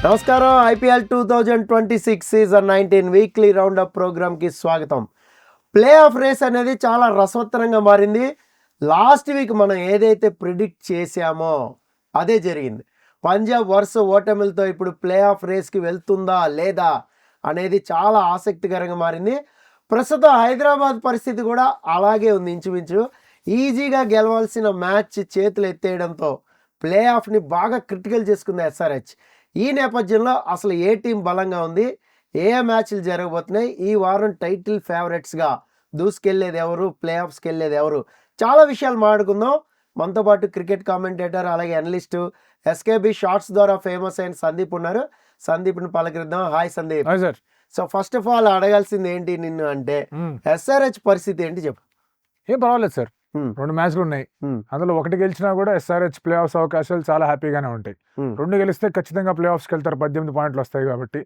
నమస్కారం. IPL 2026 season 19 weekly round up ప్రోగ్రామ్కి స్వాగతం. ప్లే ఆఫ్ రేస్ అనేది చాలా రసవత్తరంగా మారింది. లాస్ట్ వీక్ మనం ఏదైతే ప్రిడిక్ట్ చేశామో అదే జరిగింది. పంజాబ్ వరుస ఓటమిలతో ఇప్పుడు ప్లే ఆఫ్ రేస్కి వెళ్తుందా లేదా అనేది చాలా ఆసక్తికరంగా మారింది. ప్రస్తుతం హైదరాబాద్ పరిస్థితి కూడా అలాగే ఉంది. ఇంచుమించు ఈజీగా గెలవాల్సిన మ్యాచ్ చేతులు ఎత్తేయడంతో ప్లే ఆఫ్ని బాగా క్రిటికల్ చేసుకుంది ఎస్ఆర్హెచ్. ఈ నేపథ్యంలో అసలు ఏ టీం బలంగా ఉంది, ఏ మ్యాచ్లు జరగబోతున్నాయి, ఈ వారం టైటిల్ ఫేవరెట్స్గా దూసుకెళ్లేది ఎవరు, ప్లే ఆఫ్స్కి వెళ్ళేది ఎవరు, చాలా విషయాలు మాట్లాడుకుందాం. మనతో పాటు క్రికెట్ కామెంటేటర్ అలాగే అనలిస్టు ఎస్కేబి షార్ట్స్ ద్వారా ఫేమస్ అయిన సందీప్ ఉన్నారు. సందీప్ని పలకరిద్దాం. Hi Sandeep. Hi sir. So first of all అడగాల్సింది ఏంటి నిన్ను అంటే, ఎస్ఆర్హెచ్ పరిస్థితి ఏంటి చెప్పు. ఏం పర్వాలేదు సార్, 2 మ్యాచ్లు ఉన్నాయి. అందులో ఒకటి గెలిచినా కూడా ఎస్ఆర్హెచ్ ప్లే ఆఫ్స్ అవకాశాలు చాలా హ్యాపీగానే ఉంటాయి. 2 గెలిస్తే ఖచ్చితంగా ప్లే ఆఫ్స్కి వెళ్తారు. 18 పాయింట్లు వస్తాయి కాబట్టి.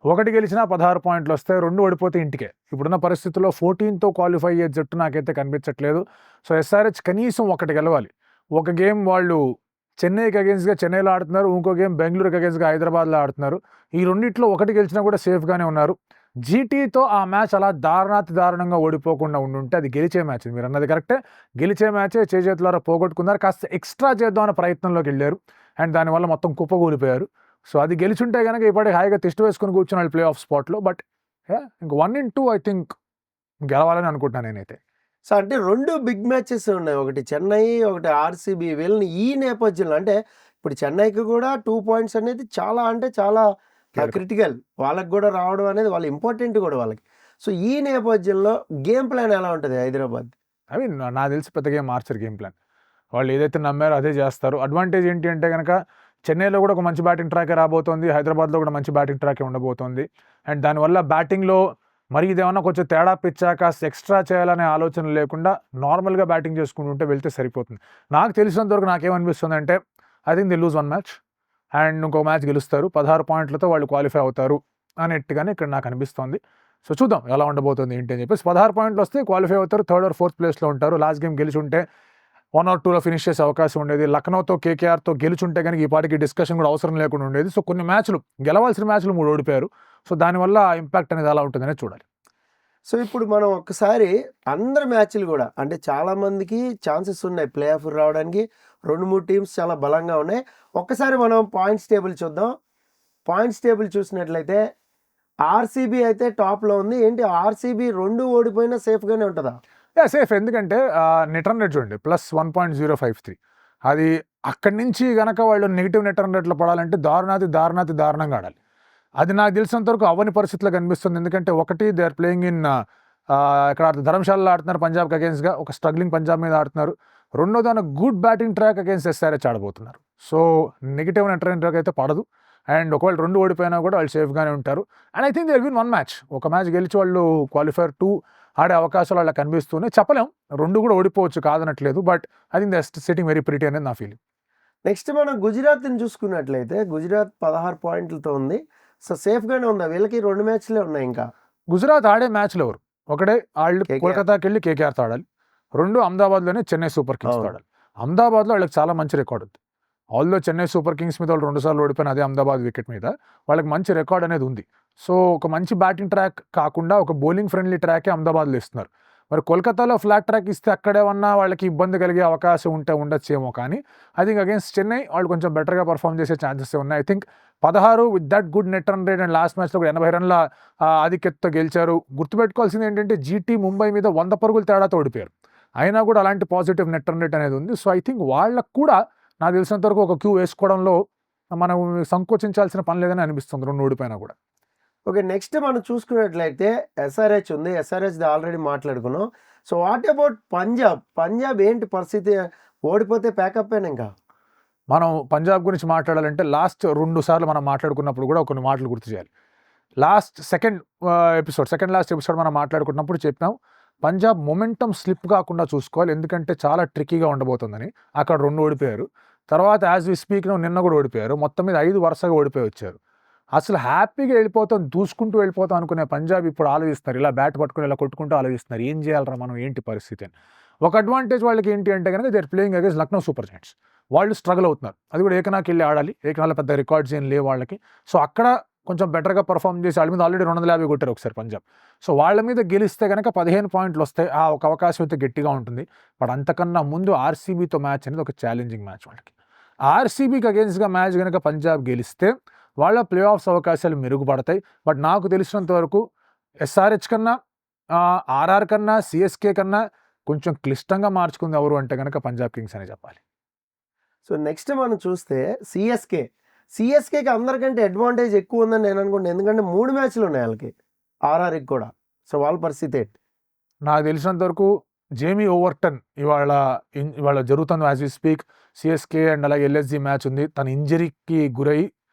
ఒకటి గెలిచినా 16 పాయింట్లు వస్తాయి. 2 ఓడిపోతే ఇంటికే. ఇప్పుడున్న పరిస్థితుల్లో 14తో క్వాలిఫై అయ్యే జట్టు నాకైతే కనిపించట్లేదు. సో ఎస్ఆర్హెచ్ కనీసం ఒకటి గెలవాలి. ఒక గేమ్ వాళ్ళు చెన్నైకి అగేన్స్ట్గా చెన్నైలో ఆడుతున్నారు, ఇంకో గేమ్ బెంగళూరుకి అగేన్స్ట్గా హైదరాబాద్లో ఆడుతున్నారు. ఈ రెండిట్లో ఒకటి గెలిచినా కూడా సేఫ్గానే ఉన్నారు. జీటీతో ఆ మ్యాచ్ అలా దారుణంగా ఓడిపోకుండా ఉండుంటే అది గెలిచే మ్యాచ్. మీరు అన్నది కరెక్టే, గెలిచే మ్యాచే చేతులారా పోగొట్టుకున్నారు. కాస్త ఎక్స్ట్రా చేద్దామన్న ప్రయత్నంలోకి వెళ్ళారు అండ్ దానివల్ల మొత్తం కుప్పగూలిపోయారు. సో అది గెలిచుంటే కనుక ఇప్పటికి హాయిగా టెస్ట్ వేసుకుని కూర్చున్నాడు ప్లే ఆఫ్ స్పాట్లో. బట్ ఇంక 1-2 ఐ థింక్ గెలవాలని అనుకుంటున్నాను నేనైతే. సో అంటే 2 బిగ్ మ్యాచెస్ ఉన్నాయి. ఒకటి చెన్నై, ఒకటి ఆర్సీబీ. వీళ్ళని ఈ నేపథ్యంలో అంటే ఇప్పుడు చెన్నైకి కూడా 2 పాయింట్స్ అనేది చాలా క్రిటికల్. వాళ్ళకి కూడా రావడం అనేది వాళ్ళ ఇంపార్టెంట్ కూడా వాళ్ళకి. సో ఈ నేపథ్యంలో గేమ్ ప్లాన్ ఎలా ఉంటుంది హైదరాబాద్? ఐ మీన్ నాకు తెలిసి పెద్దగా మార్చరు గేమ్ ప్లాన్. వాళ్ళు ఏదైతే నమ్మారో అదే చేస్తారు. అడ్వాంటేజ్ ఏంటి అంటే కనుక చెన్నైలో కూడా ఒక మంచి బ్యాటింగ్ ట్రాకే రాబోతోంది, హైదరాబాద్లో కూడా మంచి బ్యాటింగ్ ట్రాకే ఉండబోతోంది. అండ్ దానివల్ల బ్యాటింగ్లో మరి ఇదేమన్నా కొంచెం తేడా పిచ్చాక ఎక్స్ట్రా చేయాలనే ఆలోచన లేకుండా నార్మల్గా బ్యాటింగ్ చేసుకుంటుంటే వెళ్తే సరిపోతుంది. నాకు తెలిసినంతవరకు నాకేమనిపిస్తుంది అంటే I think they lose 1 match and ఇంకో మ్యాచ్ గెలుస్తారు. 16 పాయింట్లతో వాళ్ళు క్వాలిఫై అవుతారు అనేట్టుగానే ఇక్కడ నాకు అనిపిస్తోంది. సో చూద్దాం ఎలా ఉండబోతుంది ఏంటి అని చెప్పేసి. 16 పాయింట్లు వస్తే క్వాలిఫై అవుతారు, 3rd or 4th ప్లేస్లో ఉంటారు. లాస్ట్ గేమ్ గెలిచుంటే 1 or 2లో ఫినిష్ చేసే అవకాశం ఉండేది. లక్నోతో కేకేఆర్తో గెలుచుంటే కనుక ఈ పాటికి డిస్కషన్ కూడా అవసరం లేకుండా ఉండేది. సో కొన్ని మ్యాచ్లు గెలవాల్సిన మ్యాచ్లు 3 ఓడిపోయారు. సో దానివల్ల ఇంపాక్ట్ అనేది ఎలా ఉంటుందనే చూడాలి. సో ఇప్పుడు మనం ఒక్కసారి అందరి మ్యాచ్లు కూడా అంటే చాలామందికి ఛాన్సెస్ ఉన్నాయి ప్లే ఆఫ్ రావడానికి. 2-3 టీమ్స్ చాలా బలంగా ఉన్నాయి. ఒక్కసారి మనం పాయింట్స్ టేబుల్ చూద్దాం. పాయింట్స్ టేబుల్ చూసినట్లయితే ఆర్సీబీ అయితే టాప్లో ఉంది. ఏంటి ఆర్సీబీ 2 ఓడిపోయినా సేఫ్గానే ఉంటుందా? సేఫ్. ఎందుకంటే నెట్ రన్ రేట్ చూడండి +1.053. అది అక్కడి నుంచి కనుక వాళ్ళు నెగిటివ్ నెట్ రన్ రేట్లో పడాలంటే దారుణంగా ఆడాలి. అది నాకు తెలిసినంత వరకు అవని పరిస్థితిలో కనిపిస్తుంది. ఎందుకంటే ఒకటి దే ఆర్ ప్లేయింగ్ ఇన్ ఇక్కడ ధర్మశాలలో ఆడుతున్నారు పంజాబ్కి అగేన్స్ట్గా, ఒక స్ట్రగ్లింగ్ పంజాబ్ మీద ఆడుతున్నారు. రెండోది ఆయన good batting track against SRH ఆడబోతున్నారు. So negative net run rate అయితే పడదు. అండ్ ఒకవేళ 2 ఓడిపోయినా కూడా వాళ్ళు సేఫ్గానే ఉంటారు. And I think they win 1 match. ఒక మ్యాచ్ గెలిచి వాళ్ళు క్వాలిఫైర్ 2 ఆడే అవకాశాలు వాళ్ళకి కనిపిస్తూనే చెప్పలేం. 2 కూడా ఓడిపోవచ్చు కాదనట్లేదు. But I think they sitting very pretty అనేది నా ఫీలింగ్. నెక్స్ట్ మనం గుజరాత్ని చూసుకున్నట్లయితే గుజరాత్ 16 పాయింట్లతో ఉంది. సో సేఫ్గానే ఉందా? వీళ్ళకి 2 మ్యాచ్లే ఉన్నాయి. ఇంకా గుజరాత్ ఆడే మ్యాచ్లు ఎవరు? ఒకటే వాళ్ళు కోల్కతాకి వెళ్ళి కేకేఆర్తో ఆడాలి. 2 అహ్మదాబాద్లోనే చెన్నై సూపర్ కింగ్స్తో ఆడాలి. అహ్మదాబాద్లో వాళ్ళకి చాలా మంచి రికార్డు ఉంది. ఆల్దో చెన్నై సూపర్ కింగ్స్ మీద వాళ్ళు 2 సార్లు ఓడిపోయిన అదే అహ్మదాబాద్ వికెట్ మీద వాళ్ళకి మంచి రికార్డ్ అనేది ఉంది. సో ఒక మంచి బ్యాటింగ్ ట్రాక్ కాకుండా ఒక బౌలింగ్ ఫ్రెండ్లీ ట్రాకే అహ్మదాబాద్లో ఇస్తున్నారు. మరి కోల్కతాలో ఫ్లాట్ ట్రాక్ ఇస్తే అక్కడేమన్నా వాళ్ళకి ఇబ్బంది కలిగే అవకాశం ఉండొచ్చేమో. కానీ ఐ థింక్ అగేన్స్ట్ చెన్నై వాళ్ళు కొంచెం బెటర్గా పర్ఫామ్ చేసే ఛాన్సెస్ ఉన్నాయి. I think 16 with that good net run rate and last మ్యాచ్లో 80 రన్ల ఆధిక్యతతో గెలిచారు. గుర్తుపెట్టుకోవాల్సింది ఏంటంటే జీటీ ముంబై మీద 100 పరుగులు తేడాతో ఓడిపోయారు. అయినా కూడా అలాంటి పాజిటివ్ నెట్ రన్ రేట్ అనేది ఉంది. సో ఐ థింక్ వాళ్ళకు కూడా నాకు తెలిసినంతవరకు ఒక క్యూ వేసుకోవడంలో మనం సంకోచించాల్సిన పని లేదని అనిపిస్తుంది 2 ఓడిపోయినా కూడా. ఓకే, నెక్స్ట్ మనం చూసుకున్నట్లయితే ఎస్ఆర్హెచ్ ఉంది. ఎస్ఆర్హెచ్ ఆల్రెడీ మాట్లాడుకున్నాం. సో వాట్ అబౌట్ పంజాబ్ ఏంటి పరిస్థితి? ఓడిపోతే ప్యాకప్ అయినా ఇంకా మనం పంజాబ్ గురించి మాట్లాడాలంటే లాస్ట్ 2 సార్లు మనం మాట్లాడుకున్నప్పుడు కూడా కొన్ని మాటలు గుర్తు చేయాలి. సెకండ్ లాస్ట్ ఎపిసోడ్ మనం మాట్లాడుకున్నప్పుడు చెప్పాం పంజాబ్ మొమెంటం స్లిప్ కాకుండా చూసుకోవాలి. ఎందుకంటే చాలా ట్రిక్కీగా ఉండబోతుందని. అక్కడ 2 ఓడిపోయారు. తర్వాత యాజ్ వి స్పీక్ నిన్న కూడా ఓడిపోయారు. మొత్తం మీద 5 వరుసగా ఓడిపోయి వచ్చారు. అసలు హ్యాపీగా దూసుకుంటూ వెళ్ళిపోతాం అనుకునే పంజాబ్ ఇప్పుడు ఆలోచిస్తున్నారు. ఇలా బ్యాట్ పట్టుకుని ఇలా కొట్టుకుంటూ ఆలోచిస్తున్నారు ఏం చేయాలరా మనం, ఏంటి పరిస్థితి అని. ఒక అడ్వాంటేజ్ వాళ్ళకి ఏంటి అంటే కనుక they are playing against Lucknow super giants. వాళ్ళు స్ట్రగుల్ అవుతున్నారు. అది కూడా ఏకనాకి వెళ్ళి ఆడాలి. ఏకనాలో పెద్ద రికార్డ్స్ ఏం లేవు వాళ్ళకి. సో అక్కడ కొంచెం బెటర్గా పర్ఫామ్ చేసి వాళ్ళ మీద ఆల్రెడీ 250 కొట్టారు ఒకసారి పంజాబ్. సో వాళ్ళ మీద గెలిస్తే కనుక 15 పాయింట్లు వస్తాయి. ఆ ఒక అవకాశం అయితే గట్టిగా ఉంటుంది. బట్ అంతకన్నా ముందు ఆర్సీబీతో మ్యాచ్ అనేది ఒక ఛాలెంజింగ్ మ్యాచ్ వాళ్ళకి. ఆర్సీబీకి అగేన్స్ట్గా మ్యాచ్ కనుక పంజాబ్ గెలిస్తే వాళ్ళ ప్లే ఆఫ్స్ అవకాశాలు మెరుగుపడతాయి. బట్ నాకు తెలిసినంత వరకు ఎస్ఆర్హెచ్ కన్నా ఆర్ఆర్ కన్నా సిఎస్కే కన్నా కొంచెం క్లిష్టంగా మార్చుకుంది ఎవరు అంటే కనుక పంజాబ్ కింగ్స్ అని చెప్పాలి. సో నెక్స్ట్ మనం చూస్తే సిఎస్కేకి అందరికంటే అడ్వాంటేజ్ ఎక్కువ ఉందని నేను అనుకుంటాను. ఎందుకంటే 3 మ్యాచ్లు ఉన్నాయి వాళ్ళకి, ఆర్ఆర్కి కూడా. సో వాళ్ళ పరిస్థితి ఏంటి? నాకు తెలిసినంత వరకు జేమీ ఓవర్టన్ ఇవాళ జరుగుతుంది as we speak. CSK and అలాగే ఎల్ఎస్జీ మ్యాచ్ ఉంది. తన ఇంజరీకి గురై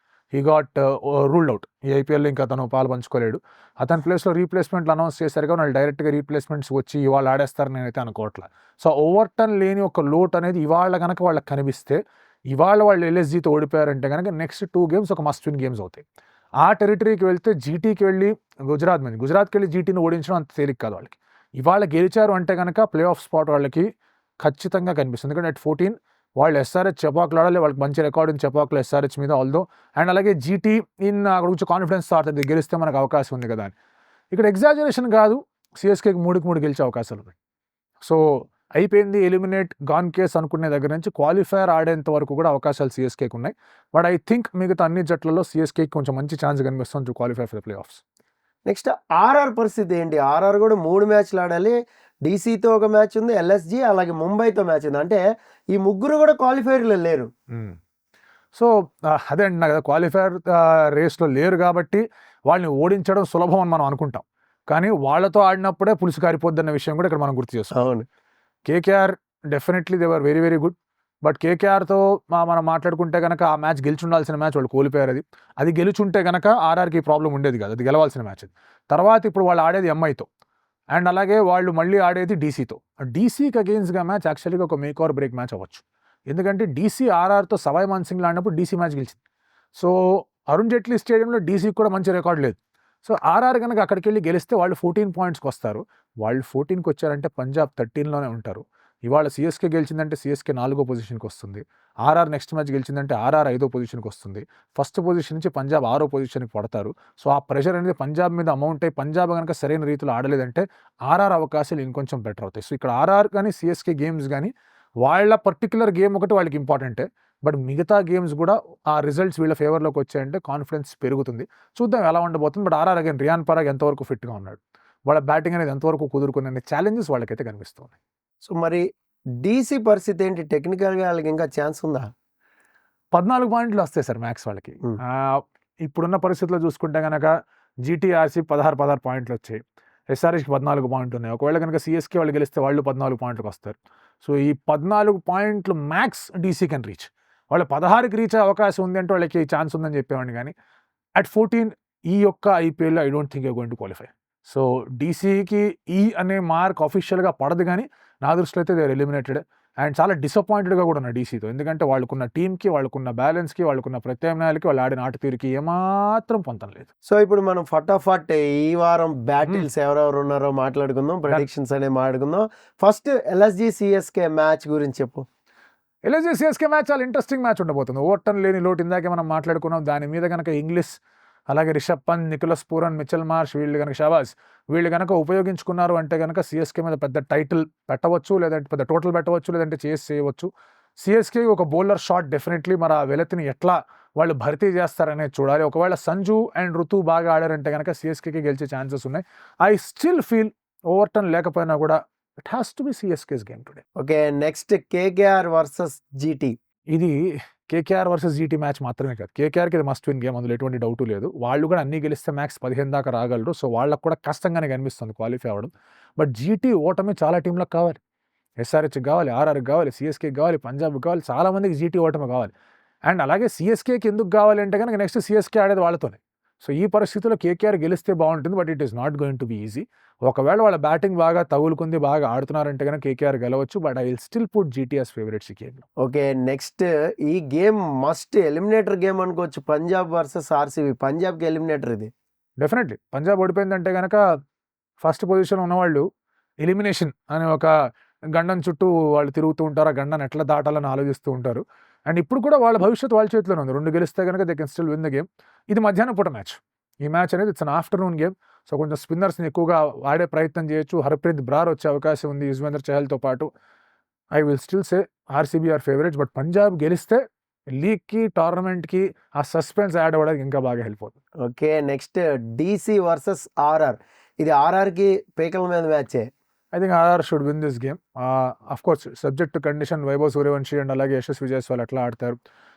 హీ గాట్ రూల్డ్ అవుట్. ఈ ఐపీఎల్లో ఇంకా తను పాలు పంచుకోలేడు. అతని ప్లేస్లో రీప్లేస్మెంట్లు అనౌన్స్ చేశారు కానీ వాళ్ళు డైరెక్ట్గా రీప్లేస్మెంట్స్ వచ్చి ఇవాళ ఆడేస్తారని నేనైతే అనుకోవట్లే. సో ఓవర్టన్ లేని ఒక లోట్ అనేది ఇవాళ కనుక వాళ్ళకి కనిపిస్తే, ఇవాళ వాళ్ళు ఎల్ఎస్జీతో ఓడిపోయారంటే కనుక నెక్స్ట్ 2 గేమ్స్ ఒక మస్ట్ విన్ గేమ్స్ అవుతాయి. ఆ టెరిటరీకి వెళ్తే జీటీకి వెళ్ళి గుజరాత్కి వెళ్ళి జీటీని ఓడించడం అంత తేలిక కాదు వాళ్ళకి. ఇవాళ గెలిచారు అంటే కనుక ప్లే ఆఫ్ స్పాట్ వాళ్ళకి ఖచ్చితంగా కనిపిస్తుంది. ఎందుకంటే అట్ 14 వాళ్ళు ఎస్ఆర్హెచ్ చెపాకులు ఆడాలి. వాళ్ళకి మంచి రికార్డ్ ఉంది చెపాకులు ఎస్ఆర్హెచ్ మీద. ఆల్దో అండ్ అలాగే జీటీ అక్కడ కొంచెం కాన్ఫిడెన్స్ ఆడుతుంది, గెలిస్తే మనకు అవకాశం ఉంది కదా అని. ఇక్కడ ఎగ్జాజరేషన్ కాదు, సిఎస్కేకి 3-3 గెలిచే అవకాశాలు ఉన్నాయి. సో అయిపోయింది, ఎలిమినేట్ గాన్ కేస్ అనుకునే దగ్గర నుంచి క్వాలిఫైయర్ ఆడేంత వరకు కూడా అవకాశాలు సిఎస్కేకి ఉన్నాయి. బట్ ఐ థింక్ మిగతా అన్ని జట్లలో సిఎస్కేకి కొంచెం మంచి ఛాన్స్ కనిపిస్తుంది to qualify for the playoffs. Next RR పరిస్థితి ఏంటి? ఆర్ఆర్ కూడా 3 మ్యాచ్లు ఆడాలి. డీసీతో ఒక మ్యాచ్ ఉంది, ఎల్ఎస్జీ అలాగే ముంబైతో మ్యాచ్ ఉంది. అంటే ఈ ముగ్గురు కూడా క్వాలిఫైర్లో లేరు. సో అదే అంటున్నా కదా, క్వాలిఫైర్ రేస్లో లేరు కాబట్టి వాళ్ళని ఓడించడం సులభం అని మనం అనుకుంటాం. కానీ వాళ్ళతో ఆడినప్పుడే పులుసు కారిపోద్దన్న విషయం కూడా ఇక్కడ మనం గుర్తు చేస్తాం. అవును. KKR definitely they were very very good. But కేకేఆర్తో మనం మాట్లాడుకుంటే కనుక ఆ మ్యాచ్ గెలిచి ఉండాల్సిన మ్యాచ్ వాళ్ళు కోల్పోయారు. అది గెలుచుంటే కనుక ఆర్ఆర్కి ప్రాబ్లం ఉండేది కాదు, అది గెలవాల్సిన మ్యాచ్. తర్వాత ఇప్పుడు వాళ్ళు ఆడేది ఎంఐతో అండ్ అలాగే వాళ్ళు మళ్ళీ ఆడేది డీసీతో. డీసీకి అగెయిన్స్ట్గా మ్యాచ్ యాక్చువల్గా ఒక మేక్ ఆర్ బ్రేక్ మ్యాచ్ అవ్వచ్చు. ఎందుకంటే డీసీ ఆర్ఆర్తో సవాయ్ మాన్సింగ్లో ఆడినప్పుడు డీసీ మ్యాచ్ గెలిచింది. సో అరుణ్ జైట్లీ స్టేడియంలో డీసీకి కూడా మంచి రికార్డ్ లేదు. సో ఆర్ఆర్ కనుక అక్కడికి వెళ్ళి గెలిస్తే వాళ్ళు 14 పాయింట్స్కి వస్తారు. వాళ్ళు 14కి వచ్చారంటే పంజాబ్ 13లోనే ఉంటారు. ఇవాళ సిఎస్కే గెలిచిందంటే సిఎస్కే 4వ పొజిషన్కి వస్తుంది. ఆర్ఆర్ నెక్స్ట్ మ్యాచ్ గెలిచిందంటే ఆర్ఆర్ 5వ పొజిషన్కి వస్తుంది. ఫస్ట్ పొజిషన్ నుంచి పంజాబ్ 6వ పొజిషన్కి పడతారు. సో ఆ ప్రెషర్ అనేది పంజాబ్ మీద అమౌంట్ అయ్యి పంజాబ్ కనుక సరైన రీతిలో ఆడలేదంటే ఆర్ఆర్ అవకాశాలు ఇంకొంచెం బెటర్ అవుతాయి. సో ఇక్కడ ఆర్ఆర్ కానీ సిఎస్కే గేమ్స్ కానీ వాళ్ళ పర్టికులర్ గేమ్ ఒకటి వాళ్ళకి ఇంపార్టెంటే. బట్ మిగతా గేమ్స్ కూడా ఆ రిజల్ట్స్ వీళ్ళ ఫేవర్లోకి వచ్చాయంటే కాన్ఫిడెన్స్ పెరుగుతుంది. చూద్దాం ఎలా ఉండబోతుంది. But RR again Riyan Parag ఎంతవరకు ఫిట్గా ఉన్నాడు, వాళ్ళ బ్యాటింగ్ అనేది ఎంతవరకు కుదురుకునే ఛాలెంజెస్ వాళ్ళకైతే కనిపిస్తున్నాయి. సో మరి డీసీ పరిస్థితి ఏంటి? టెక్నికల్గా వాళ్ళకి ఇంకా ఛాన్స్ ఉందా? 14 పాయింట్లు వస్తాయి సార్ మ్యాక్స్ వాళ్ళకి. ఇప్పుడున్న పరిస్థితుల్లో చూసుకుంటే కనుక జీటీఆర్సీ 16 పాయింట్లు వచ్చాయి, ఎస్ఆర్హెచ్కి 14 పాయింట్లు ఉన్నాయి. ఒకవేళ కనుక సిఎస్కే వాళ్ళు గెలిస్తే వాళ్ళు 14 పాయింట్లకు వస్తారు. సో ఈ 14 పాయింట్లు మ్యాక్స్ డీసీ కెన్ రీచ్. వాళ్ళు 16కి రీచ్ అయ్యే అవకాశం ఉంది అంటే వాళ్ళకి ఛాన్స్ ఉందని చెప్పేవాడిని. కానీ అట్ 14 ఈ యొక్క ఐపీఎల్లో I don't think you going to qualify. So డీసీకి ఈ అనే మార్క్ అఫీషియల్గా పడదు, కానీ నా దృష్టిలో అయితే దే ఆర్ ఎలిమినేటెడ్. అండ్ చాలా డిసప్పాయింటెడ్గా కూడా ఉన్నారు డీసీతో. ఎందుకంటే వాళ్ళకున్న టీంకి, వాళ్ళకున్న బ్యాలెన్స్కి, వాళ్ళకున్న ప్రత్యామ్నాయాలకి, వాళ్ళు ఆడిన ఆట తీరుకి ఏమాత్రం పొంతం లేదు. సో ఇప్పుడు మనం ఫటాఫట్ ఈ వారం బ్యాటిల్స్ ఎవరెవరు ఉన్నారో మాట్లాడుకుందాం, ప్రెడిక్షన్స్ అనేవి మాట్లాడుకుందాం. ఫస్ట్ ఎల్ఎస్జీ సిఎస్కే మ్యాచ్ గురించి చెప్పు. ఎల్ఎస్జీ సిఎస్కే మ్యాచ్ చాలా ఇంట్రెస్టింగ్ మ్యాచ్ ఉండబోతుంది. ఓవర్టన్ లేని లోటు ఇందాకే మనం మాట్లాడుకున్నాం. దాని మీద కనుక ఇంగ్లీష్ అలాగే Rishabh Pant, Nicholas Pooran, Mitchell Marsh వీళ్ళు కనుక షాబాజ్ వీళ్ళు కనుక ఉపయోగించుకున్నారు అంటే కనుక సిఎస్కే మీద పెద్ద టైటిల్ పెట్టవచ్చు, లేదంటే పెద్ద టోటల్ పెట్టవచ్చు, లేదంటే చేయవచ్చు. సిఎస్కే ఒక బౌలర్ షాట్ డెఫినెట్లీ మరి ఆ వెలతిని ఎట్లా వాళ్ళు భర్తీ చేస్తారనేది చూడాలి. ఒకవేళ సంజు అండ్ ఋతు బాగా ఆడారంటే కనుక సిఎస్కేకి గెలిచే ఛాన్సెస్ ఉన్నాయి. ఐ స్టిల్ ఫీల్ ఓవర్టన్ లేకపోయినా కూడా it has to be CSK's game today. Okay, next KKR versus GT. ఇది కేకేఆర్ వర్సెస్ జీటీ మ్యాచ్ మాత్రమే కాదు, కేకేఆర్కి ఇది మస్ట్ విన్ గేమ్, అందులో ఎటువంటి డౌట్ లేదు. వాళ్ళు కూడా అన్నీ గెలిస్తే మ్యాక్స్ 15 దాకా రాగలరు. సో వాళ్ళకు కూడా కష్టంగానే కనిపిస్తుంది క్వాలిఫై అవ్వడం. బట్ జీటీ ఓటమి చాలా టీంలకు కావాలి. ఎస్ఆర్హెచ్కి కావాలి, ఆర్ఆర్కి కావాలి, సిఎస్కేకి కావాలి, పంజాబ్కి కావాలి, చాలామందికి జీటీ ఓటమి కావాలి. అండ్ అలాగే సిఎస్కేకి ఎందుకు కావాలి అంటే కనుక నెక్స్ట్ సిఎస్కే ఆడేది వాళ్ళతోనే. సో ఈ పరిస్థితుల్లో కేకేఆర్ గెలిస్తే బాగుంటుంది, but it is not going to be easy. ఒకవేళ వాళ్ళ బ్యాటింగ్ బాగా తగులుకుంది, బాగా ఆడుతున్నారంటే కనుక కేకేఆర్ గెలవచ్చు. But I will still put GT as favourites ఈ గేమ్లో. ఓకే, నెక్స్ట్ ఈ గేమ్ మస్ట్ ఎలిమినేటర్ గేమ్ అనుకోవచ్చు. Punjab versus RCB. పంజాబ్కి ఎలిమినేటర్ ఇది డెఫినెట్లీ. పంజాబ్ ఓడిపోయిందంటే కనుక ఫస్ట్ పొజిషన్లో ఉన్నవాళ్ళు ఎలిమినేషన్ అనే ఒక గండం చుట్టూ వాళ్ళు తిరుగుతూ ఉంటారు. ఆ గండాన్ని ఎట్లా దాటాలని ఆలోచిస్తూ ఉంటారు. అండ్ ఇప్పుడు కూడా వాళ్ళ భవిష్యత్తు వాళ్ళ చేతిలోనే ఉంది. 2 గెలిస్తే గనుక they can still win the game. ఇది మధ్యాహ్నం పూట మ్యాచ్. ఈ మ్యాచ్ అనేది it's an afternoon game. So, కొంచెం స్పిన్నర్స్‌ని ఎక్కువగా ఆడే ప్రయత్నం చేయొచ్చు. హర్‌ప్రీత్ బ్రార్ వచ్చే అవకాశం ఉంది యుజ్వేంద్ర చహల్‌తో పాటు. I will still say RCB are favourites. But Punjab గెలిస్తే లీగ్‌కి, టోర్నమెంట్‌కి ఆ సస్పెన్స్ యాడ్ అవ్వడానికి ఇంకా బాగా హెల్ప్ అవుతుంది. Okay. Next DC versus RR. ఇది ఆర్ఆర్‌కి పీకల మీద మ్యాచే. I think RR should win this game. Of course subject to condition Vaibhav Suryavanshi and అలాగే యశస్వి జైస్వాల్ ఎట్లా ఆడతారు.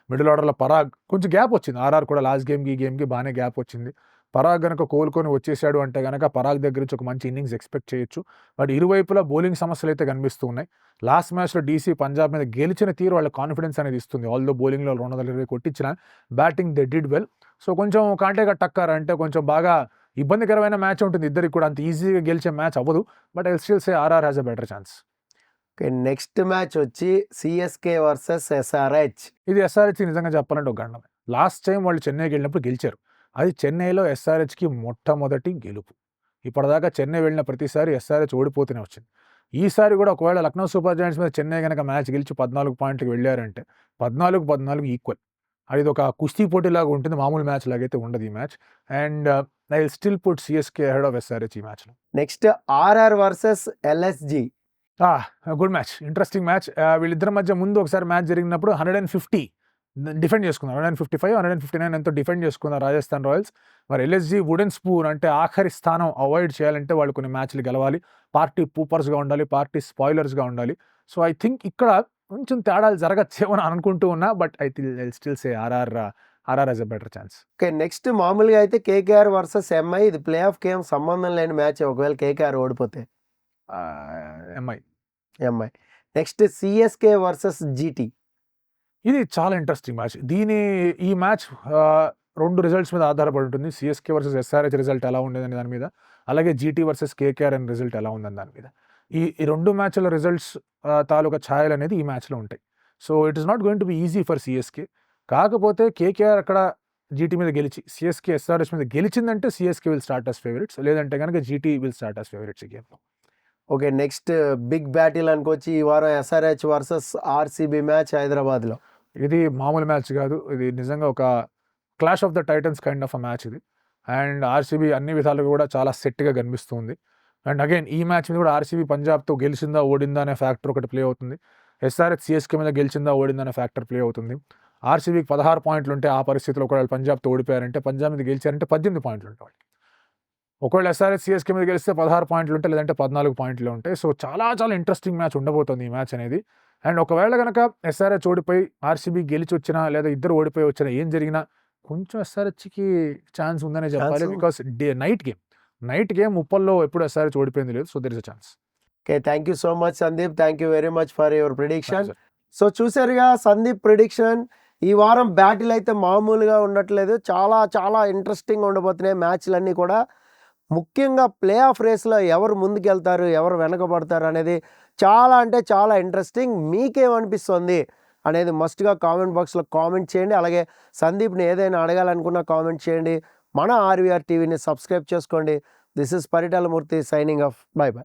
మిడిల్ ఆర్డర్‌లో పరాగ్ కొంచెం గ్యాప్ వచ్చింది. ఆర్ఆర్ కూడా లాస్ట్ గేమ్‌కి, ఈ గేమ్‌కి బాగానే గ్యాప్ వచ్చింది. పరాగ్ గనక కోలుకొని వచ్చేసాడు అంటే గనక పరాగ్ దగ్గర నుంచి ఒక మంచి ఇన్నింగ్స్ ఎక్స్‌పెక్ట్ చేయొచ్చు. బట్ ఇరువైపులా బౌలింగ్ సమస్యలైతే కనిపిస్తూ ఉన్నాయి. లాస్ట్ మ్యాచ్‌లో డీసీ పంజాబ్ మీద గెలిచిన తీరు వాళ్ళ కాన్ఫిడెన్స్ అనేది ఇస్తుంది. ఆల్‌దో బౌలింగ్‌లో 220 కొట్టించినా batting they did well. So, కొంచెం కాంటే టక్కర్ అంటే కొంచెం బాగా ఇబ్బందికరమైన మ్యాచ్ ఉంటుంది. ఇద్దరికి కూడా అంత ఈజీగా గెలిచే మ్యాచ్ అవ్వదు. But I will still say RR has a better chance. Okay. Next match వచ్చి సీఎస్కే వర్సెస్ ఎస్ఆర్హెచ్. ఇది ఎస్ఆర్హెచ్‌కి నిజంగా చెప్పాలంటే ఒక గండమే. లాస్ట్ టైం వాళ్ళు చెన్నైకి వెళ్ళినప్పుడు గెలిచారు. అది చెన్నైలో ఎస్ఆర్హెచ్‌కి మొట్టమొదటి గెలుపు. ఇప్పటిదాకా చెన్నై వెళ్ళిన ప్రతిసారి ఎస్ఆర్హెచ్ ఓడిపోతూనే వచ్చింది. ఈసారి కూడా ఒకవేళ లక్నో సూపర్ జైంట్స్ మీద చెన్నై గనక మ్యాచ్ గెలిచి 14 పాయింట్‌లకి వెళ్ళారంటే 14 ఈక్వల్. అది ఒక కుస్తీ పోటీలాగా ఉంటుంది. మామూలు మ్యాచ్ లాగైతే ఉండదు ఈ match. And I will still put CSK ahead of SRH ఈ మ్యాచ్‌లో. Next RR versus LSG. Good match. Interesting match. వీళ్ళిద్దరి మధ్య ముందు ఒకసారి మ్యాచ్ జరిగినప్పుడు 150 డిఫెండ్ చేసుకున్నారు. 155, 159 ఎంతో డిఫెండ్ చేసుకున్నారు రాజస్థాన్ రాయల్స్. మరి ఎల్ఎస్జీ వుడెన్ స్పూన్ అంటే ఆఖరి స్థానం అవాయిడ్ చేయాలంటే వాళ్ళు కొన్ని మ్యాచ్లు గెలవాలి. పార్టీ పూపర్స్‌గా ఉండాలి. పార్టీ స్పాయిలర్స్‌గా ఉండాలి. సో, ఐ థింక్ ఇక్కడ కొంచెం తేడాలు జరగచ్చేమో అని అనుకుంటూ ఉన్నా. But I still say RR has a better chance. Okay. Next మామూలుగా అయితే కేకేఆర్ వర్సెస్ ఎంఐ. ఇది ప్లే ఆఫ్‌కి ఏం సంబంధం లేని మ్యాచ్ ఒకవేళ కేకేఆర్ ఓడిపోతే. MI. Next CSK versus GT. ఇది చాలా ఇంట్రెస్టింగ్ మ్యాచ్. ఈ మ్యాచ్ 2 రిజల్ట్స్ మీద ఆధారపడి ఉంటుంది. సీఎస్కే వర్సెస్ ఎస్ఆర్హెచ్ రిజల్ట్ ఎలా ఉండేదనే దాని మీద, అలాగే జీటీ వర్సెస్ కేకేఆర్ అనే రిజల్ట్ ఎలా ఉందని దాని మీద. ఈ 2 మ్యాచ్ల రిజల్ట్స్ తాలూకా ఛాయలు అనేది ఈ మ్యాచ్‌లో ఉంటాయి. So, it is not going to be easy for CSK. కాకపోతే కేకేఆర్ అక్కడ జీటీ మీద గెలిచి సీఎస్కే ఎస్ఆర్హెచ్ మీద గెలిచిందంటే CSK will start as favourites. లేదంటే గనక GT will start as favourites ఈ గేమ్‌లో. ఓకే. నెక్స్ట్ బిగ్ బ్యాటిల్ అనుకోవచ్చు ఈ వారం ఎస్ఆర్హెచ్ వర్సెస్ ఆర్సీబీ మ్యాచ్ హైదరాబాద్‌లో. ఇది మామూలు మ్యాచ్ కాదు. ఇది నిజంగా ఒక clash of the Titans kind of a match ఇది. అండ్ ఆర్సీబీ అన్ని విధాలుగా కూడా చాలా సెట్‌గా కనిపిస్తుంది. అండ్ అగైన్ ఈ మ్యాచ్ మీద కూడా ఆర్సీబీ పంజాబ్‌తో గెలిచిందా, ఓడిందా అనే ఫ్యాక్టర్ ఒకటి ప్లే అవుతుంది. ఎస్ఆర్హెచ్ సీఎస్కే మీద గెలిచిందా, ఓడిందా అనే ఫ్యాక్టర్ ప్లే అవుతుంది. ఆర్సీబీకి 16 పాయింట్లు ఉంటే ఆ పరిస్థితిలో ఒకవేళ పంజాబ్‌తో ఓడిపోయారంటే, పంజాబ్ మీద గెలిచారంటే 18 పాయింట్లు ఉంటాయి వాళ్ళకి. ఒకవేళ ఎస్ఆర్హెచ్ సీఎస్కే మీద గెలిస్తే 16 పాయింట్లు ఉంటాయి, లేదంటే 14 పాయింట్లే ఉంటాయి. సో, చాలా చాలా ఇంట్రెస్టింగ్ మ్యాచ్ ఉండబోతుంది ఈ మ్యాచ్ అనేది. అండ్ ఒకవేళ గనక ఎస్ఆర్హెచ్ ఓడిపోయి ఆర్సీబీ గెలిచి వచ్చినా, లేదా ఇద్దరు ఓడిపోయి వచ్చినా, ఏం జరిగినా కొంచెం ఎస్ఆర్హెచ్‌కి ఛాన్స్ ఉందనే చెప్పాలి. బికాస్ నైట్ గేమ్ ఉప్పల్లో ఎప్పుడు ఎస్ఆర్హెచ్ ఓడిపోయింది లేదు. So, there is a chance. Okay. Thank you so much Sandeep. Thank you very much for your prediction. So, చూసారుగా సందీప్ ప్రిడిక్షన్. ఈ వారం బ్యాటిల్ అయితే మామూలుగా ఉండట్లేదు. చాలా చాలా ఇంట్రెస్టింగ్‌గా ఉండబోతున్నాయి మ్యాచ్‌లన్నీ కూడా. ముఖ్యంగా ప్లే ఆఫ్ రేస్‌లో ఎవరు ముందుకెళ్తారు, ఎవరు వెనకబడతారు అనేది చాలా అంటే చాలా ఇంట్రెస్టింగ్. మీకేమనిపిస్తుంది అనేది మస్ట్‌గా కామెంట్ బాక్స్‌లో కామెంట్ చేయండి. అలాగే సందీప్‌ని ఏదైనా అడగాలనుకున్నా కామెంట్ చేయండి. మన ఆర్వీఆర్ టీవీని సబ్స్క్రైబ్ చేసుకోండి. This is Paritala Murthy signing off. By by.